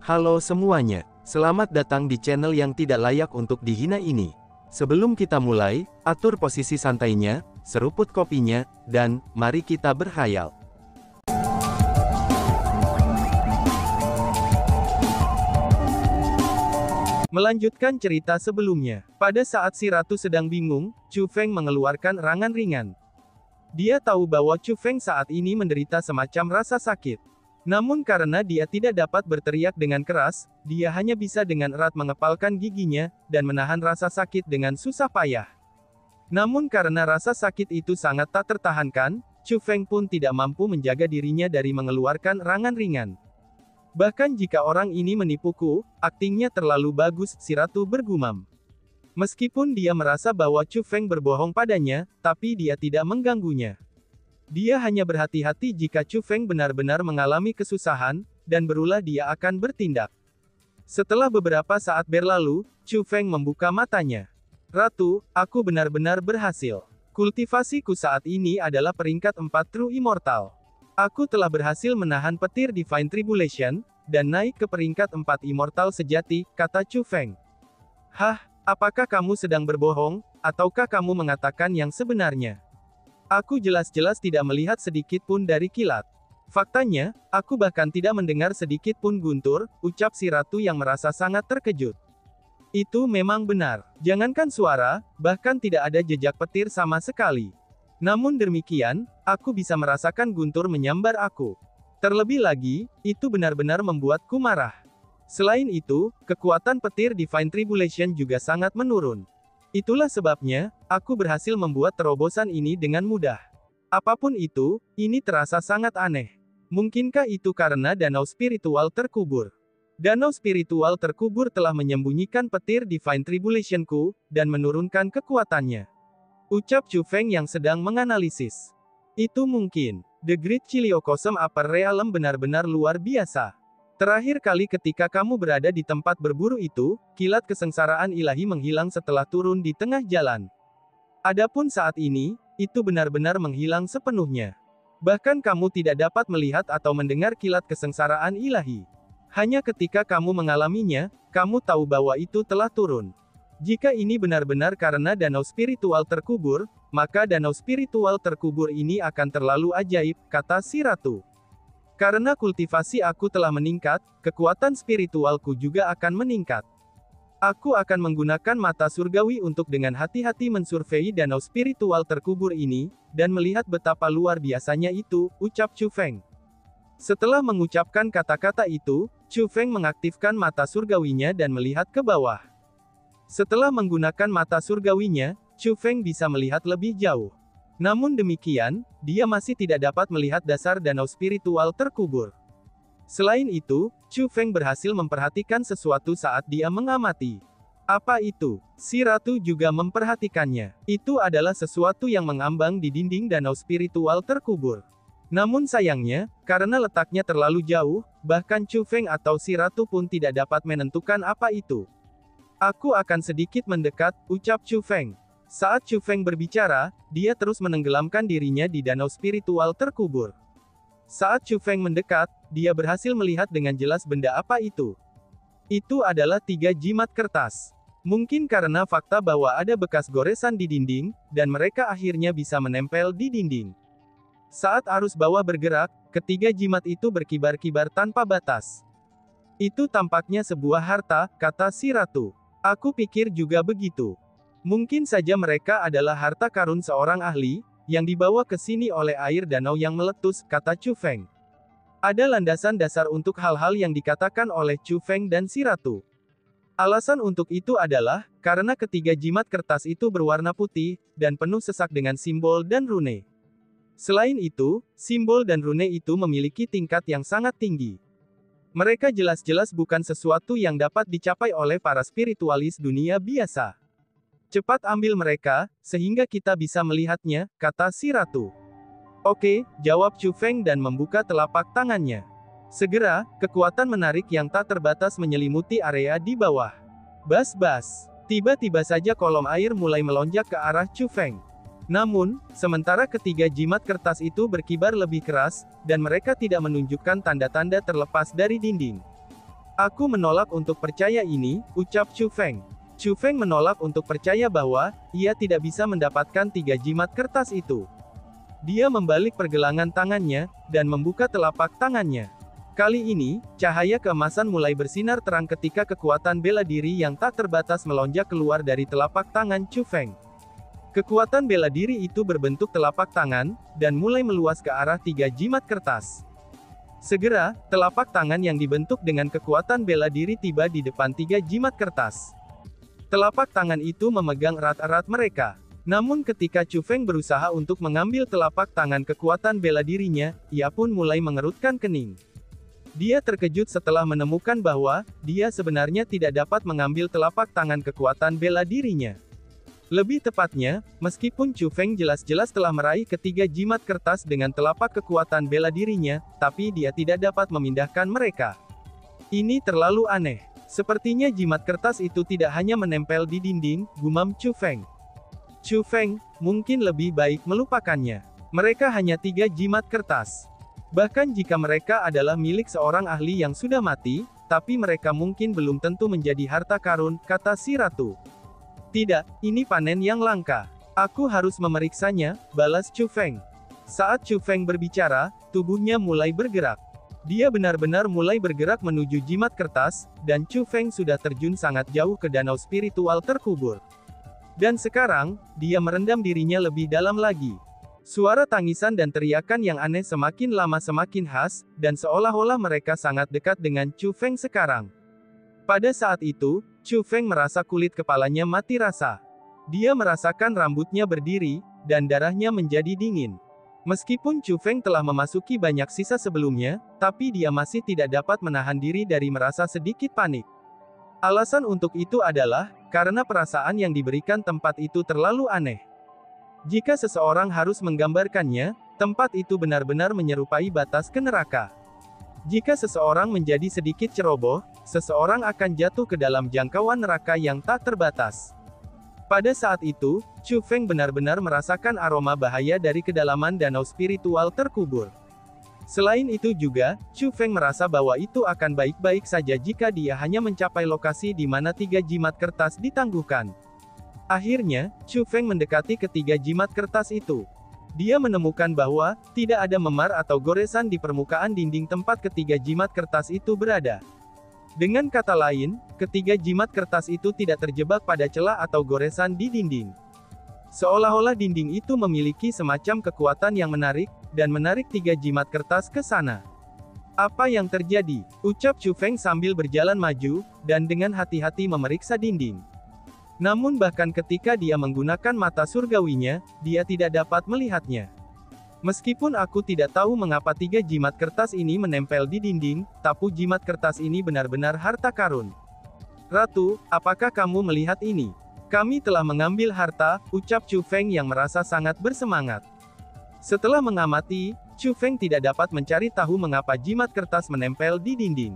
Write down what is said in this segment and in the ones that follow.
Halo semuanya, selamat datang di channel yang tidak layak untuk dihina ini. Sebelum kita mulai, atur posisi santainya, seruput kopinya, dan mari kita berkhayal. Melanjutkan cerita sebelumnya, pada saat si ratu sedang bingung, Chu Feng mengeluarkan erangan ringan. Dia tahu bahwa Chu Feng saat ini menderita semacam rasa sakit. Namun karena dia tidak dapat berteriak dengan keras, dia hanya bisa dengan erat mengepalkan giginya, dan menahan rasa sakit dengan susah payah. Namun karena rasa sakit itu sangat tak tertahankan, Chu Feng pun tidak mampu menjaga dirinya dari mengeluarkan erangan ringan. Bahkan jika orang ini menipuku, aktingnya terlalu bagus, si ratu bergumam. Meskipun dia merasa bahwa Chu Feng berbohong padanya, tapi dia tidak mengganggunya. Dia hanya berhati-hati jika Chu Feng benar-benar mengalami kesusahan, dan berulah dia akan bertindak. Setelah beberapa saat berlalu, Chu Feng membuka matanya. Ratu, aku benar-benar berhasil. Kultivasiku saat ini adalah peringkat 4 True Immortal. Aku telah berhasil menahan petir Divine Tribulation, dan naik ke peringkat 4 Immortal sejati, kata Chu Feng. Hah, apakah kamu sedang berbohong, ataukah kamu mengatakan yang sebenarnya? Aku jelas-jelas tidak melihat sedikit pun dari kilat. Faktanya, aku bahkan tidak mendengar sedikit pun guntur, ucap si ratu yang merasa sangat terkejut. Itu memang benar. Jangankan suara, bahkan tidak ada jejak petir sama sekali. Namun demikian, aku bisa merasakan guntur menyambar aku. Terlebih lagi, itu benar-benar membuatku marah. Selain itu, kekuatan petir Divine Tribulation juga sangat menurun. Itulah sebabnya, aku berhasil membuat terobosan ini dengan mudah. Apapun itu, ini terasa sangat aneh. Mungkinkah itu karena danau spiritual terkubur? Danau spiritual terkubur telah menyembunyikan petir Divine Tribulationku, dan menurunkan kekuatannya. Ucap Chu Feng yang sedang menganalisis. Itu mungkin. The Great Chiliocosm Upper Realm benar-benar luar biasa. Terakhir kali ketika kamu berada di tempat berburu itu, kilat kesengsaraan ilahi menghilang setelah turun di tengah jalan. Adapun saat ini, itu benar-benar menghilang sepenuhnya. Bahkan kamu tidak dapat melihat atau mendengar kilat kesengsaraan ilahi. Hanya ketika kamu mengalaminya, kamu tahu bahwa itu telah turun. Jika ini benar-benar karena danau spiritual terkubur, maka danau spiritual terkubur ini akan terlalu ajaib, kata si ratu. Karena kultivasi aku telah meningkat, kekuatan spiritualku juga akan meningkat. Aku akan menggunakan mata surgawi untuk dengan hati-hati mensurvei danau spiritual terkubur ini, dan melihat betapa luar biasanya itu, ucap Chu Feng. Setelah mengucapkan kata-kata itu, Chu Feng mengaktifkan mata surgawinya dan melihat ke bawah. Setelah menggunakan mata surgawinya, Chu Feng bisa melihat lebih jauh. Namun demikian, dia masih tidak dapat melihat dasar danau spiritual terkubur. Selain itu, Chu Feng berhasil memperhatikan sesuatu saat dia mengamati. Apa itu? Si ratu juga memperhatikannya. Itu adalah sesuatu yang mengambang di dinding danau spiritual terkubur. Namun sayangnya, karena letaknya terlalu jauh, bahkan Chu Feng atau si ratu pun tidak dapat menentukan apa itu. Aku akan sedikit mendekat, ucap Chu Feng. Saat Chu Feng berbicara, dia terus menenggelamkan dirinya di danau spiritual terkubur. Saat Chu Feng mendekat, dia berhasil melihat dengan jelas benda apa itu. Itu adalah 3 jimat kertas. Mungkin karena fakta bahwa ada bekas goresan di dinding, dan mereka akhirnya bisa menempel di dinding. Saat arus bawah bergerak, ketiga jimat itu berkibar-kibar tanpa batas. Itu tampaknya sebuah harta, kata si ratu. Aku pikir juga begitu. Mungkin saja mereka adalah harta karun seorang ahli, yang dibawa ke sini oleh air danau yang meletus, kata Chu Feng. Ada landasan dasar untuk hal-hal yang dikatakan oleh Chu Feng dan si ratu. Alasan untuk itu adalah, karena ketiga jimat kertas itu berwarna putih, dan penuh sesak dengan simbol dan rune. Selain itu, simbol dan rune itu memiliki tingkat yang sangat tinggi. Mereka jelas-jelas bukan sesuatu yang dapat dicapai oleh para spiritualis dunia biasa. Cepat ambil mereka, sehingga kita bisa melihatnya, kata si ratu. Oke, jawab Chu Feng dan membuka telapak tangannya. Segera, kekuatan menarik yang tak terbatas menyelimuti area di bawah. Bas-bas. Tiba-tiba saja kolom air mulai melonjak ke arah Chu Feng. Namun, sementara ketiga jimat kertas itu berkibar lebih keras, dan mereka tidak menunjukkan tanda-tanda terlepas dari dinding. Aku menolak untuk percaya ini, ucap Chu Feng. Chu Feng menolak untuk percaya bahwa ia tidak bisa mendapatkan 3 jimat kertas itu. Dia membalik pergelangan tangannya, dan membuka telapak tangannya. Kali ini, cahaya keemasan mulai bersinar terang ketika kekuatan bela diri yang tak terbatas melonjak keluar dari telapak tangan Chu Feng. Kekuatan bela diri itu berbentuk telapak tangan, dan mulai meluas ke arah 3 jimat kertas. Segera, telapak tangan yang dibentuk dengan kekuatan bela diri tiba di depan 3 jimat kertas. Telapak tangan itu memegang erat-erat mereka. Namun ketika Chu Feng berusaha untuk mengambil telapak tangan kekuatan bela dirinya, ia pun mulai mengerutkan kening. Dia terkejut setelah menemukan bahwa dia sebenarnya tidak dapat mengambil telapak tangan kekuatan bela dirinya. Lebih tepatnya, meskipun Chu Feng jelas-jelas telah meraih ketiga jimat kertas dengan telapak kekuatan bela dirinya, tapi dia tidak dapat memindahkan mereka. Ini terlalu aneh. Sepertinya jimat kertas itu tidak hanya menempel di dinding, gumam Chu Feng. Chu Feng, mungkin lebih baik melupakannya. Mereka hanya 3 jimat kertas. Bahkan jika mereka adalah milik seorang ahli yang sudah mati, tapi mereka mungkin belum tentu menjadi harta karun, kata si ratu. Tidak, ini panen yang langka. Aku harus memeriksanya, balas Chu Feng. Saat Chu Feng berbicara, tubuhnya mulai bergerak. Dia benar-benar mulai bergerak menuju jimat kertas, dan Chu Feng sudah terjun sangat jauh ke danau spiritual terkubur. Dan sekarang, dia merendam dirinya lebih dalam lagi. Suara tangisan dan teriakan yang aneh semakin lama semakin khas, dan seolah-olah mereka sangat dekat dengan Chu Feng sekarang. Pada saat itu, Chu Feng merasa kulit kepalanya mati rasa. Dia merasakan rambutnya berdiri, dan darahnya menjadi dingin. Meskipun Chu Feng telah memasuki banyak sisa sebelumnya, tapi dia masih tidak dapat menahan diri dari merasa sedikit panik. Alasan untuk itu adalah, karena perasaan yang diberikan tempat itu terlalu aneh. Jika seseorang harus menggambarkannya, tempat itu benar-benar menyerupai batas ke neraka. Jika seseorang menjadi sedikit ceroboh, seseorang akan jatuh ke dalam jangkauan neraka yang tak terbatas. Pada saat itu, Chu Feng benar-benar merasakan aroma bahaya dari kedalaman danau spiritual terkubur. Selain itu juga, Chu Feng merasa bahwa itu akan baik-baik saja jika dia hanya mencapai lokasi di mana 3 jimat kertas ditangguhkan. Akhirnya, Chu Feng mendekati ketiga jimat kertas itu. Dia menemukan bahwa tidak ada memar atau goresan di permukaan dinding tempat ketiga jimat kertas itu berada. Dengan kata lain, ketiga jimat kertas itu tidak terjebak pada celah atau goresan di dinding. Seolah-olah dinding itu memiliki semacam kekuatan yang menarik, dan menarik 3 jimat kertas ke sana. Apa yang terjadi? Ucap Chu Feng sambil berjalan maju, dan dengan hati-hati memeriksa dinding. Namun bahkan ketika dia menggunakan mata surgawinya, dia tidak dapat melihatnya. Meskipun aku tidak tahu mengapa 3 jimat kertas ini menempel di dinding, tapi jimat kertas ini benar-benar harta karun. Ratu, apakah kamu melihat ini? Kami telah mengambil harta, ucap Chu Feng yang merasa sangat bersemangat. Setelah mengamati, Chu Feng tidak dapat mencari tahu mengapa jimat kertas menempel di dinding.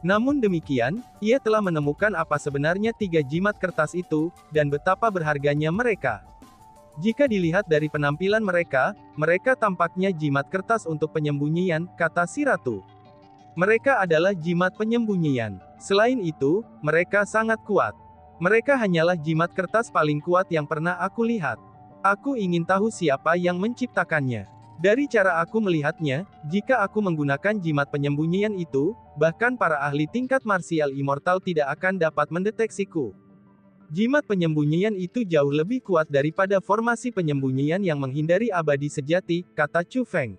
Namun demikian, ia telah menemukan apa sebenarnya 3 jimat kertas itu, dan betapa berharganya mereka. Jika dilihat dari penampilan mereka, mereka tampaknya jimat kertas untuk penyembunyian, kata si ratu. Mereka adalah jimat penyembunyian. Selain itu, mereka sangat kuat. Mereka hanyalah jimat kertas paling kuat yang pernah aku lihat. Aku ingin tahu siapa yang menciptakannya. Dari cara aku melihatnya, jika aku menggunakan jimat penyembunyian itu, bahkan para ahli tingkat marsial immortal tidak akan dapat mendeteksiku. Jimat penyembunyian itu jauh lebih kuat daripada formasi penyembunyian yang menghindari abadi sejati, kata Chu Feng.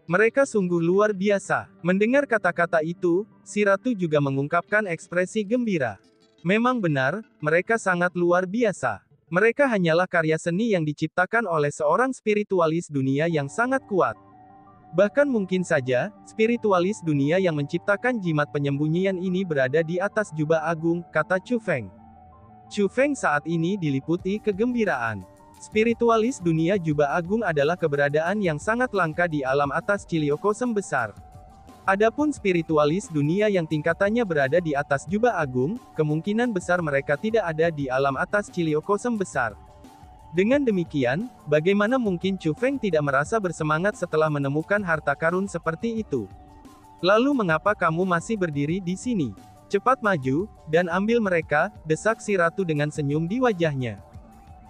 Mereka sungguh luar biasa. Mendengar kata-kata itu, si ratu juga mengungkapkan ekspresi gembira. Memang benar, mereka sangat luar biasa. Mereka hanyalah karya seni yang diciptakan oleh seorang spiritualis dunia yang sangat kuat. Bahkan mungkin saja, spiritualis dunia yang menciptakan jimat penyembunyian ini berada di atas jubah agung, kata Chu Feng. Chu Feng saat ini diliputi kegembiraan. Spiritualis dunia jubah agung adalah keberadaan yang sangat langka di alam atas Ciliokosem besar. Adapun spiritualis dunia yang tingkatannya berada di atas jubah agung, kemungkinan besar mereka tidak ada di alam atas Ciliokosem besar. Dengan demikian, bagaimana mungkin Chu Feng tidak merasa bersemangat setelah menemukan harta karun seperti itu? Lalu mengapa kamu masih berdiri di sini? Cepat maju, dan ambil mereka, desak si ratu dengan senyum di wajahnya.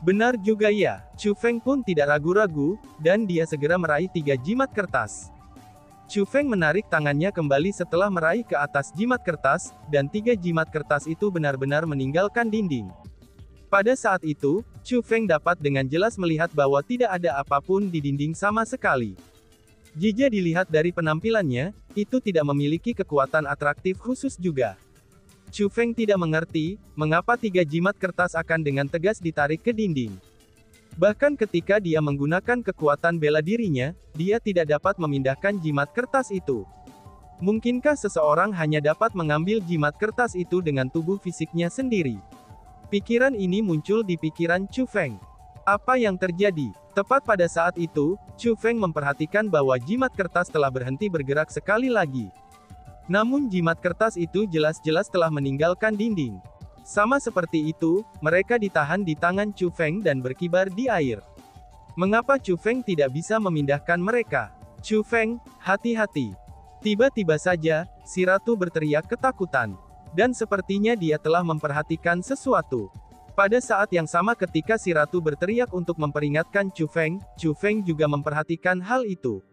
Benar juga ya, Chu Feng pun tidak ragu-ragu, dan dia segera meraih 3 jimat kertas. Chu Feng menarik tangannya kembali setelah meraih ke atas jimat kertas, dan 3 jimat kertas itu benar-benar meninggalkan dinding. Pada saat itu, Chu Feng dapat dengan jelas melihat bahwa tidak ada apapun di dinding sama sekali. Jika dilihat dari penampilannya, itu tidak memiliki kekuatan atraktif khusus juga. Chu Feng tidak mengerti, mengapa 3 jimat kertas akan dengan tegas ditarik ke dinding. Bahkan ketika dia menggunakan kekuatan bela dirinya, dia tidak dapat memindahkan jimat kertas itu. Mungkinkah seseorang hanya dapat mengambil jimat kertas itu dengan tubuh fisiknya sendiri? Pikiran ini muncul di pikiran Chu Feng. Apa yang terjadi? Tepat pada saat itu, Chu Feng memperhatikan bahwa jimat kertas telah berhenti bergerak sekali lagi. Namun jimat kertas itu jelas-jelas telah meninggalkan dinding. Sama seperti itu, mereka ditahan di tangan Chu Feng dan berkibar di air. Mengapa Chu Feng tidak bisa memindahkan mereka? Chu Feng, hati-hati. Tiba-tiba saja, si ratu berteriak ketakutan. Dan sepertinya dia telah memperhatikan sesuatu. Pada saat yang sama ketika si ratu berteriak untuk memperingatkan Chu Feng juga memperhatikan hal itu.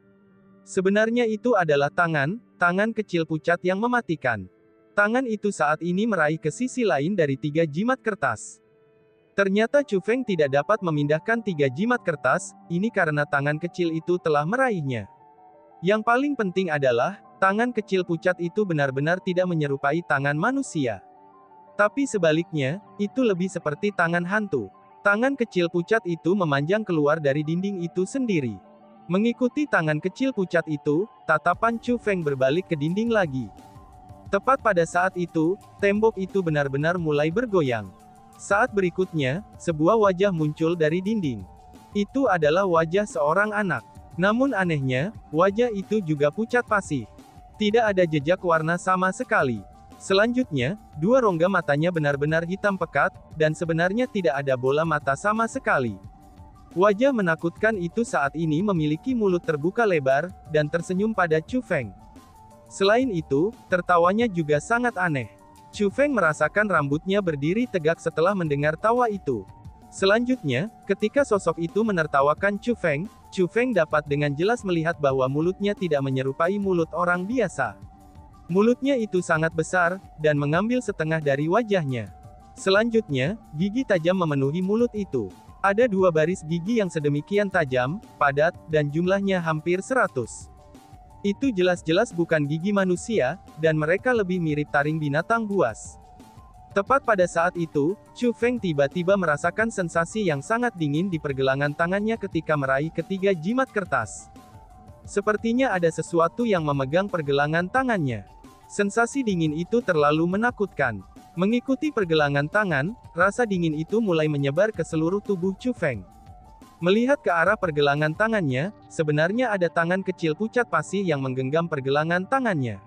Sebenarnya itu adalah tangan kecil pucat yang mematikan. Tangan itu saat ini meraih ke sisi lain dari 3 jimat kertas. Ternyata Chu Feng tidak dapat memindahkan 3 jimat kertas, ini karena tangan kecil itu telah meraihnya. Yang paling penting adalah, tangan kecil pucat itu benar-benar tidak menyerupai tangan manusia. Tapi sebaliknya, itu lebih seperti tangan hantu. Tangan kecil pucat itu memanjang keluar dari dinding itu sendiri. Mengikuti tangan kecil pucat itu, tatapan Chu Feng berbalik ke dinding lagi. Tepat pada saat itu, tembok itu benar-benar mulai bergoyang. Saat berikutnya, sebuah wajah muncul dari dinding. Itu adalah wajah seorang anak. Namun anehnya, wajah itu juga pucat pasih. Tidak ada jejak warna sama sekali. Selanjutnya, 2 rongga matanya benar-benar hitam pekat, dan sebenarnya tidak ada bola mata sama sekali. Wajah menakutkan itu saat ini memiliki mulut terbuka lebar, dan tersenyum pada Chu Feng. Selain itu, tertawanya juga sangat aneh. Chu Feng merasakan rambutnya berdiri tegak setelah mendengar tawa itu. Selanjutnya, ketika sosok itu menertawakan Chu Feng dapat dengan jelas melihat bahwa mulutnya tidak menyerupai mulut orang biasa. Mulutnya itu sangat besar, dan mengambil setengah dari wajahnya. Selanjutnya, gigi tajam memenuhi mulut itu. Ada 2 baris gigi yang sedemikian tajam, padat, dan jumlahnya hampir 100. Itu jelas-jelas bukan gigi manusia, dan mereka lebih mirip taring binatang buas. Tepat pada saat itu, Chu Feng tiba-tiba merasakan sensasi yang sangat dingin di pergelangan tangannya ketika meraih ketiga jimat kertas. Sepertinya ada sesuatu yang memegang pergelangan tangannya. Sensasi dingin itu terlalu menakutkan. Mengikuti pergelangan tangan, rasa dingin itu mulai menyebar ke seluruh tubuh Chu Feng. Melihat ke arah pergelangan tangannya, sebenarnya ada tangan kecil pucat pasih yang menggenggam pergelangan tangannya.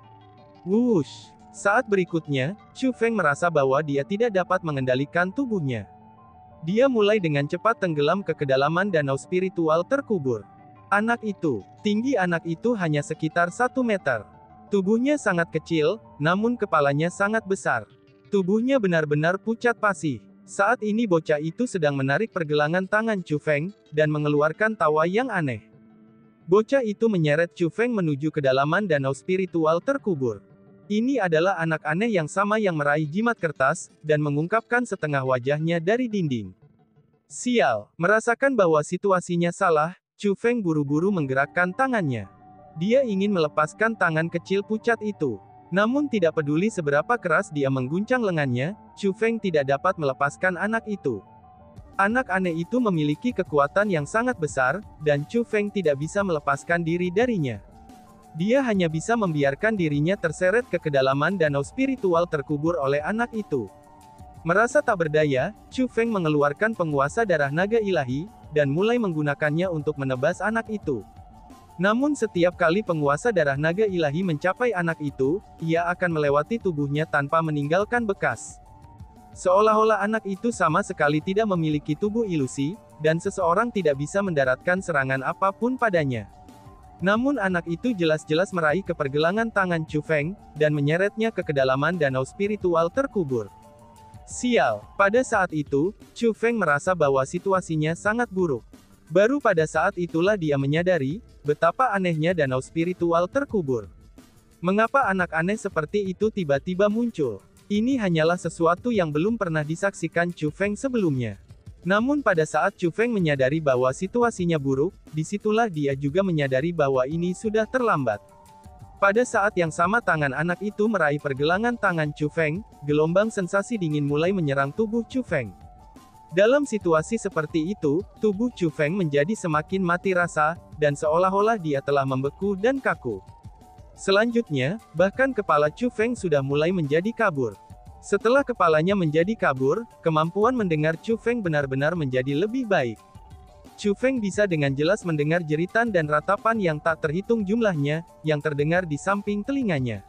Wush! Saat berikutnya, Chu Feng merasa bahwa dia tidak dapat mengendalikan tubuhnya. Dia mulai dengan cepat tenggelam ke kedalaman danau spiritual terkubur. Tinggi anak itu hanya sekitar 1 meter. Tubuhnya sangat kecil, namun kepalanya sangat besar. Tubuhnya benar-benar pucat pasih. Saat ini bocah itu sedang menarik pergelangan tangan Chu Feng, dan mengeluarkan tawa yang aneh. Bocah itu menyeret Chu Feng menuju kedalaman danau spiritual terkubur. Ini adalah anak aneh yang sama yang meraih jimat kertas, dan mengungkapkan setengah wajahnya dari dinding. Sial, merasakan bahwa situasinya salah, Chu Feng buru-buru menggerakkan tangannya. Dia ingin melepaskan tangan kecil pucat itu. Namun tidak peduli seberapa keras dia mengguncang lengannya, Chu Feng tidak dapat melepaskan anak itu. Anak aneh itu memiliki kekuatan yang sangat besar, dan Chu Feng tidak bisa melepaskan diri darinya. Dia hanya bisa membiarkan dirinya terseret ke kedalaman danau spiritual terkubur oleh anak itu. Merasa tak berdaya, Chu Feng mengeluarkan penguasa darah naga ilahi, dan mulai menggunakannya untuk menebas anak itu. Namun setiap kali penguasa darah naga ilahi mencapai anak itu, ia akan melewati tubuhnya tanpa meninggalkan bekas. Seolah-olah anak itu sama sekali tidak memiliki tubuh ilusi, dan seseorang tidak bisa mendaratkan serangan apapun padanya. Namun anak itu jelas-jelas meraih kepergelangan tangan Chu Feng, dan menyeretnya ke kedalaman danau spiritual terkubur. Sial, pada saat itu, Chu Feng merasa bahwa situasinya sangat buruk. Baru pada saat itulah dia menyadari, betapa anehnya danau spiritual terkubur. Mengapa anak aneh seperti itu tiba-tiba muncul? Ini hanyalah sesuatu yang belum pernah disaksikan Chu Feng sebelumnya. Namun pada saat Chu Feng menyadari bahwa situasinya buruk, disitulah dia juga menyadari bahwa ini sudah terlambat. Pada saat yang sama tangan anak itu meraih pergelangan tangan Chu Feng, gelombang sensasi dingin mulai menyerang tubuh Chu Feng. Dalam situasi seperti itu, tubuh Chu Feng menjadi semakin mati rasa, dan seolah-olah dia telah membeku dan kaku. Selanjutnya, bahkan kepala Chu Feng sudah mulai menjadi kabur. Setelah kepalanya menjadi kabur, kemampuan mendengar Chu Feng benar-benar menjadi lebih baik. Chu Feng bisa dengan jelas mendengar jeritan dan ratapan yang tak terhitung jumlahnya, yang terdengar di samping telinganya.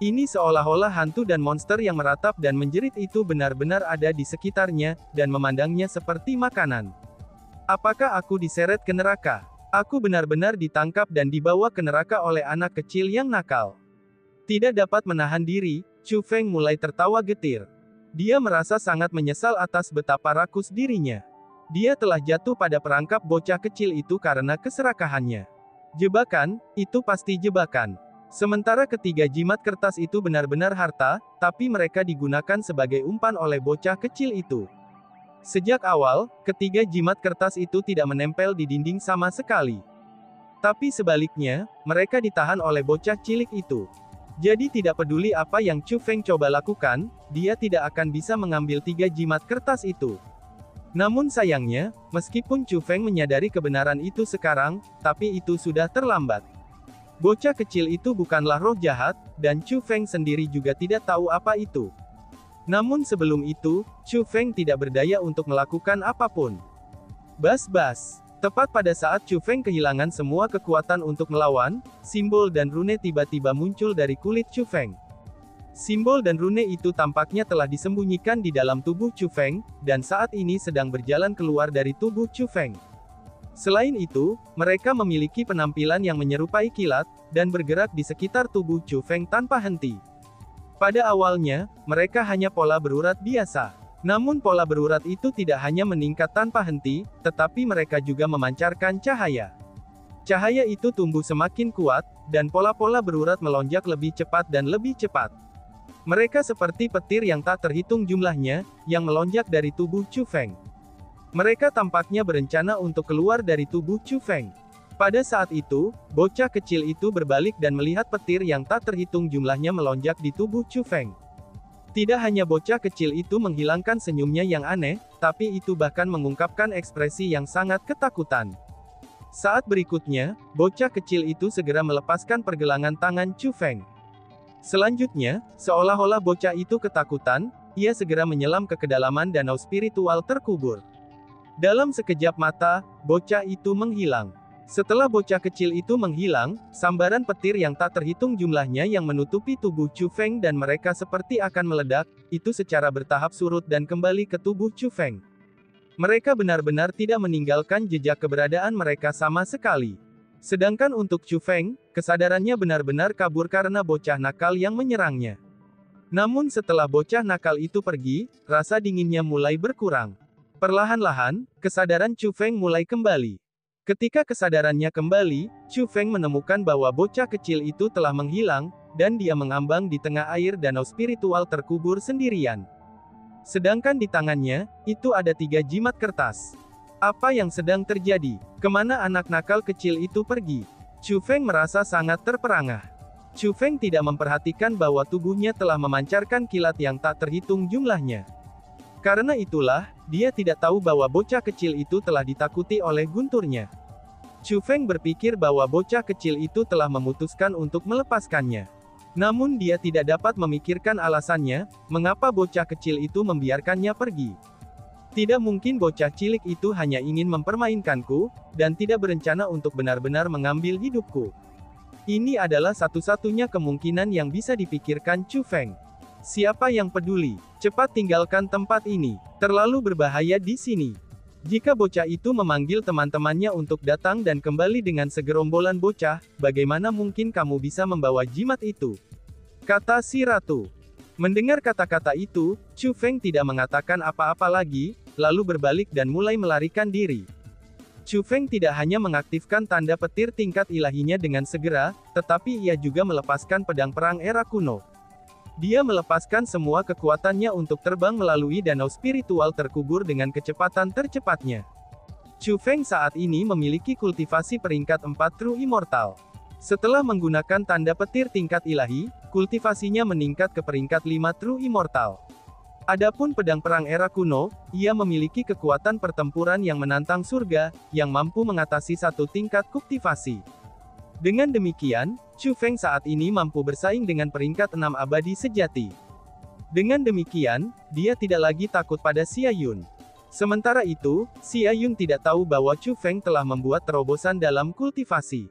Ini seolah-olah hantu dan monster yang meratap dan menjerit itu benar-benar ada di sekitarnya, dan memandangnya seperti makanan. Apakah aku diseret ke neraka? Aku benar-benar ditangkap dan dibawa ke neraka oleh anak kecil yang nakal. Tidak dapat menahan diri, Chu Feng mulai tertawa getir. Dia merasa sangat menyesal atas betapa rakus dirinya. Dia telah jatuh pada perangkap bocah kecil itu karena keserakahannya. Jebakan, itu pasti jebakan. Sementara ketiga jimat kertas itu benar-benar harta, tapi mereka digunakan sebagai umpan oleh bocah kecil itu. Sejak awal, ketiga jimat kertas itu tidak menempel di dinding sama sekali. Tapi sebaliknya, mereka ditahan oleh bocah cilik itu. Jadi tidak peduli apa yang Chu Feng coba lakukan, dia tidak akan bisa mengambil tiga jimat kertas itu. Namun sayangnya, meskipun Chu Feng menyadari kebenaran itu sekarang, tapi itu sudah terlambat. Bocah kecil itu bukanlah roh jahat, dan Chu Feng sendiri juga tidak tahu apa itu. Namun sebelum itu, Chu Feng tidak berdaya untuk melakukan apapun. Bas-bas. Tepat pada saat Chu Feng kehilangan semua kekuatan untuk melawan, simbol dan rune tiba-tiba muncul dari kulit Chu Feng. Simbol dan rune itu tampaknya telah disembunyikan di dalam tubuh Chu Feng, dan saat ini sedang berjalan keluar dari tubuh Chu Feng. Selain itu, mereka memiliki penampilan yang menyerupai kilat, dan bergerak di sekitar tubuh Chu Feng tanpa henti. Pada awalnya, mereka hanya pola berurat biasa. Namun pola berurat itu tidak hanya meningkat tanpa henti, tetapi mereka juga memancarkan cahaya. Cahaya itu tumbuh semakin kuat, dan pola-pola berurat melonjak lebih cepat dan lebih cepat. Mereka seperti petir yang tak terhitung jumlahnya, yang melonjak dari tubuh Chu Feng. Mereka tampaknya berencana untuk keluar dari tubuh Chu Feng. Pada saat itu, bocah kecil itu berbalik dan melihat petir yang tak terhitung jumlahnya melonjak di tubuh Chu Feng. Tidak hanya bocah kecil itu menghilangkan senyumnya yang aneh, tapi itu bahkan mengungkapkan ekspresi yang sangat ketakutan. Saat berikutnya, bocah kecil itu segera melepaskan pergelangan tangan Chu Feng. Selanjutnya, seolah-olah bocah itu ketakutan, ia segera menyelam ke kedalaman danau spiritual terkubur. Dalam sekejap mata, bocah itu menghilang. Setelah bocah kecil itu menghilang, sambaran petir yang tak terhitung jumlahnya yang menutupi tubuh Chu Feng dan mereka seperti akan meledak, itu secara bertahap surut dan kembali ke tubuh Chu Feng. Mereka benar-benar tidak meninggalkan jejak keberadaan mereka sama sekali. Sedangkan untuk Chu Feng, kesadarannya benar-benar kabur karena bocah nakal yang menyerangnya. Namun setelah bocah nakal itu pergi, rasa dinginnya mulai berkurang. Perlahan-lahan, kesadaran Chu Feng mulai kembali. Ketika kesadarannya kembali, Chu Feng menemukan bahwa bocah kecil itu telah menghilang, dan dia mengambang di tengah air danau spiritual terkubur sendirian. Sedangkan di tangannya, itu ada 3 jimat kertas. Apa yang sedang terjadi? Kemana anak nakal kecil itu pergi? Chu Feng merasa sangat terperangah. Chu Feng tidak memperhatikan bahwa tubuhnya telah memancarkan kilat yang tak terhitung jumlahnya. Karena itulah, dia tidak tahu bahwa bocah kecil itu telah ditakuti oleh gunturnya. Chu Feng berpikir bahwa bocah kecil itu telah memutuskan untuk melepaskannya. Namun dia tidak dapat memikirkan alasannya, mengapa bocah kecil itu membiarkannya pergi. Tidak mungkin bocah cilik itu hanya ingin mempermainkanku, dan tidak berencana untuk benar-benar mengambil hidupku. Ini adalah satu-satunya kemungkinan yang bisa dipikirkan Chu Feng. Siapa yang peduli? Cepat tinggalkan tempat ini. Terlalu berbahaya di sini. Jika bocah itu memanggil teman-temannya untuk datang dan kembali dengan segerombolan bocah, bagaimana mungkin kamu bisa membawa jimat itu? Kata si ratu. Mendengar kata-kata itu, Chu Feng tidak mengatakan apa-apa lagi, lalu berbalik dan mulai melarikan diri. Chu Feng tidak hanya mengaktifkan tanda petir tingkat ilahinya dengan segera, tetapi ia juga melepaskan pedang perang era kuno. Dia melepaskan semua kekuatannya untuk terbang melalui danau spiritual terkubur dengan kecepatan tercepatnya. Chu Feng saat ini memiliki kultivasi peringkat 4 True Immortal. Setelah menggunakan tanda petir tingkat ilahi, kultivasinya meningkat ke peringkat 5 True Immortal. Adapun pedang perang era kuno, ia memiliki kekuatan pertempuran yang menantang surga, yang mampu mengatasi satu tingkat kultivasi. Dengan demikian, Chu Feng saat ini mampu bersaing dengan peringkat 6 abadi sejati. Dengan demikian, dia tidak lagi takut pada Xia Yun. Sementara itu, Xia Yun tidak tahu bahwa Chu Feng telah membuat terobosan dalam kultivasi.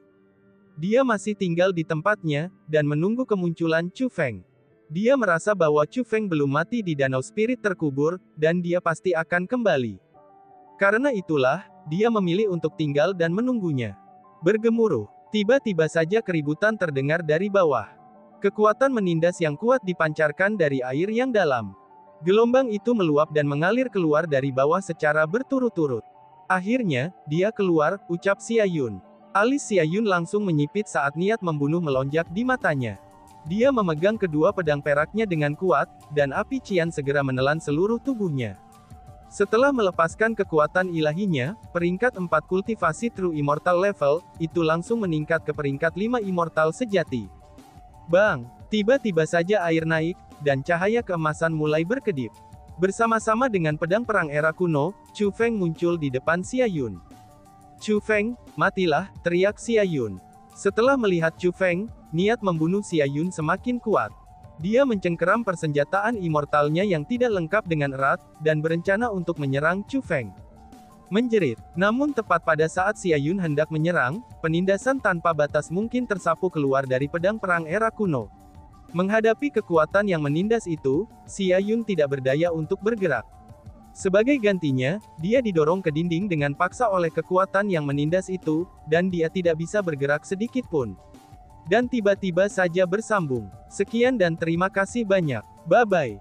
Dia masih tinggal di tempatnya, dan menunggu kemunculan Chu Feng. Dia merasa bahwa Chu Feng belum mati di danau spirit terkubur, dan dia pasti akan kembali. Karena itulah, dia memilih untuk tinggal dan menunggunya. Bergemuruh. Tiba-tiba saja keributan terdengar dari bawah. Kekuatan menindas yang kuat dipancarkan dari air yang dalam. Gelombang itu meluap dan mengalir keluar dari bawah secara berturut-turut. Akhirnya, dia keluar, ucap Xia Yun. Alis Xia Yun langsung menyipit saat niat membunuh melonjak di matanya. Dia memegang kedua pedang peraknya dengan kuat, dan api cian segera menelan seluruh tubuhnya. Setelah melepaskan kekuatan ilahinya, peringkat 4 kultivasi True Immortal level, itu langsung meningkat ke peringkat 5 Immortal sejati. Bang! Tiba-tiba saja air naik, dan cahaya keemasan mulai berkedip. Bersama-sama dengan pedang perang era kuno, Chu Feng muncul di depan Xia Yun. Chu Feng, matilah, teriak Xia Yun. Setelah melihat Chu Feng, niat membunuh Xia Yun semakin kuat. Dia mencengkeram persenjataan immortalnya yang tidak lengkap dengan erat, dan berencana untuk menyerang Chu Feng. Menjerit. Namun tepat pada saat Xia Yun hendak menyerang, penindasan tanpa batas mungkin tersapu keluar dari pedang perang era kuno. Menghadapi kekuatan yang menindas itu, Xia Yun tidak berdaya untuk bergerak. Sebagai gantinya, dia didorong ke dinding dengan paksa oleh kekuatan yang menindas itu, dan dia tidak bisa bergerak sedikit pun. Dan tiba-tiba saja bersambung. Sekian dan terima kasih banyak. Bye-bye.